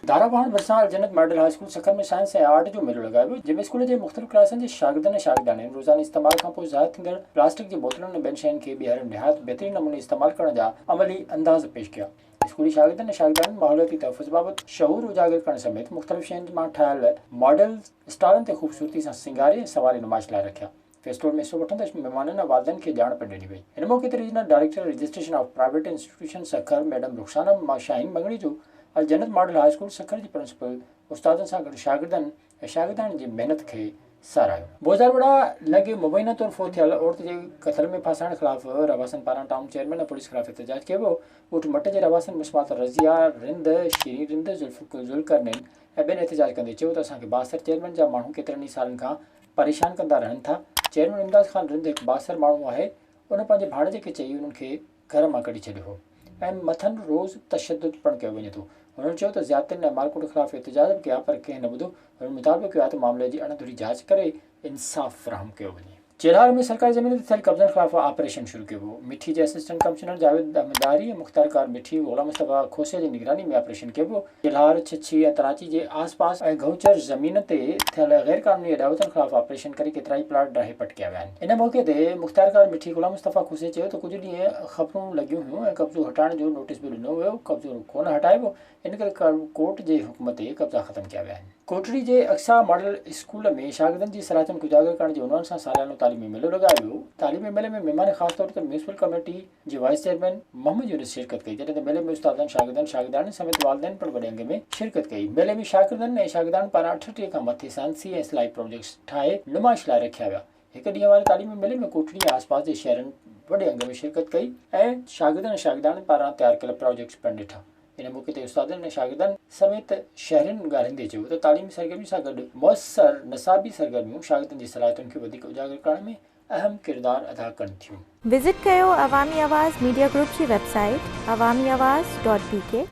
धारावाड़ भरिसां जन्नत model high school Sukkur में साइंस ऐं आर्ट जो मेलो लगायो वियो, जंहिंमें स्कूल जे मुख़्तलिफ़ क्लासनि जे शागिर्दनि ऐं शागिर्दाणियुनि रोज़ाना इस्तेमाल खां पोइ ज़ाहिर थींदड़ प्लास्टिक जी बोतलुनि ऐं ॿियनि शयुनि खे ॿीहर निहायत बहितरीन नमूने इस्तेमाल करण जा अमली अंदाज़ पेश कया। स्कूली शागिर्दनि ऐं शागिर्दाणियुनि माहौलियाती तहफ़्फ़ुज़ बाबति शऊर उजागर करण समेत मुख़्तलिफ़ शयुनि मां ठाहियल मॉडल स्टारनि ते ख़ूबसूरती सां सिंगारे ऐं सवारी नुमाइश लाइ रखिया। फेस्टिवल में हिस्सो वठंदड़ महिमाननि ऐं वालिदनि खे ॼाण पिण ॾिनी वई। हिन मौक़े ते regional director registration of private institution Sukkur madam Rukhsana Shaheen मंगणी जो Al Jannat model high school Sukkur जी प्रिंसिपल उस्तादनि सां गॾु शागिर्दनि ऐं शागिर्दाणियुनि जी महिनत खे साराहियो। बोज़ारवाड़ा लॻे मुबैना तौर फोत थियल औरत जे क़त्ल में फासाइण ख़िलाफ़ रवासन पारां टाउन चेयरमैन ऐं पुलिस ख़िलाफ़ एहतजाज कयो वियो। ॻोठ मट जे रवासन मुस्मात रज़िया रिंद शीरीन रिंद ज़ुल्करनैन ऐं ॿियनि एहतजाज कंदे चयो त असांखे 62 चेयरमैन जा माण्हू केतिरनि ई सालनि खां परेशान कंदा रहनि था। चेयरमैन इमदाद ख़ान रिंद हिकु 62 माण्हू आहे। उन पंहिंजे भाणेजे खे चई उन्हनि खे घर मां कढी छॾियो हो ऐं मथनि रोज़ तशदुद पिणु कयो वञे थो। उन्होंने चयो त ज़्यादतियुनि ऐं मारकुट ख़िलाफ़ एहतजाज बि कया, पर कंहिं न ॿुधो। उन्हनि मुताबिक़ कयो आहे त मामले जी अणधुरी जांच करे इंसाफ़ फ़राहम कयो वञे। चेल्हार में सरकारी ज़मीन ते थियल कब्ज़नि ख़िलाफ़ ऑपरेशन शुरू कयो वियो। मिठी जे असिस्टेंट कमिश्नर जावेद अहमदारी ऐं मुख़्तार कार मिठी ग़ुलाम मुस्तफ़ा खोसे जी निगरानी में ऑपरेशन कयो वियो। चेल्हार छिछी ऐं तराची जे आसपास ऐं गौचर ज़मीन ते थियल गैर क़ानूनी अदावतनि ख़िलाफ़ ऑपरेशन करे केतिरा ई प्लाट ॾाहे पट कया विया आहिनि। इन मौक़े ते मुख़्तार कार मिठी ग़ुलाम मुस्तफ़ा खोसे चयो त कुझु ॾींहं ख़बरूं लॻियूं हुयूं ऐं कब्ज़ो हटाइण जो नोटिस बि ॾिनो वियो। कब्ज़ो कोन हटायो वियो, इन करे कोर्ट जे हुक्म ते कब्ज़ा ख़तमु कया विया आहिनि। कोटड़ी जे अक्सा मॉडल स्कूल में शागिर्दनि जी सलाहियतुनि खे उजागर करण जे उनवान सां सालियानो तालीमी मेलो लॻायो वियो। तालीमी मेले में महिमान ख़ासि तौर ते म्यूनिसिपल कमेटी जे वाइस चेयरमैन मोहम्मद यूनिस शिरकत कई, जॾहिं त मेले में उस्तादनि शागिर्दाणियुनि समेत वालिदैन पिणु वॾे अंग में शिरकत कई। मेले में शागिर्दनि ऐं शागिर्दाणियुनि पारां 38 खां मथे साइंसी ऐं सिलाई प्रोजेक्ट्स ठाहे नुमाइश लाइ रखिया विया। हिकु ॾींहं वारे तालीमी मेले में कोटड़ी ऐं आसपास जे शहरनि वॾे अंग में शिरकत कई ऐं शागिर्दनि ऐं शागिर्दाणियुनि पारां तयारु कयल प्रोजेक्ट्स पिणु ॾिठा। इन मौक़े ते उस्तादनि ऐं शागिर्दनि समेत शहरियुनि ॻाल्हाईंदे चयो त तालीमी सरगर्मी सां गॾु मुयसर निसाबी सरगर्मियूं शागिर्दनि जी सलाहियतुनि खे वधीक उजागर करण में अहम किरदार अदा कनि थियूं। विज़िट कयो अवामी आवाज़ मीडिया ग्रुप जी वेबसाइट awamiawaz.pk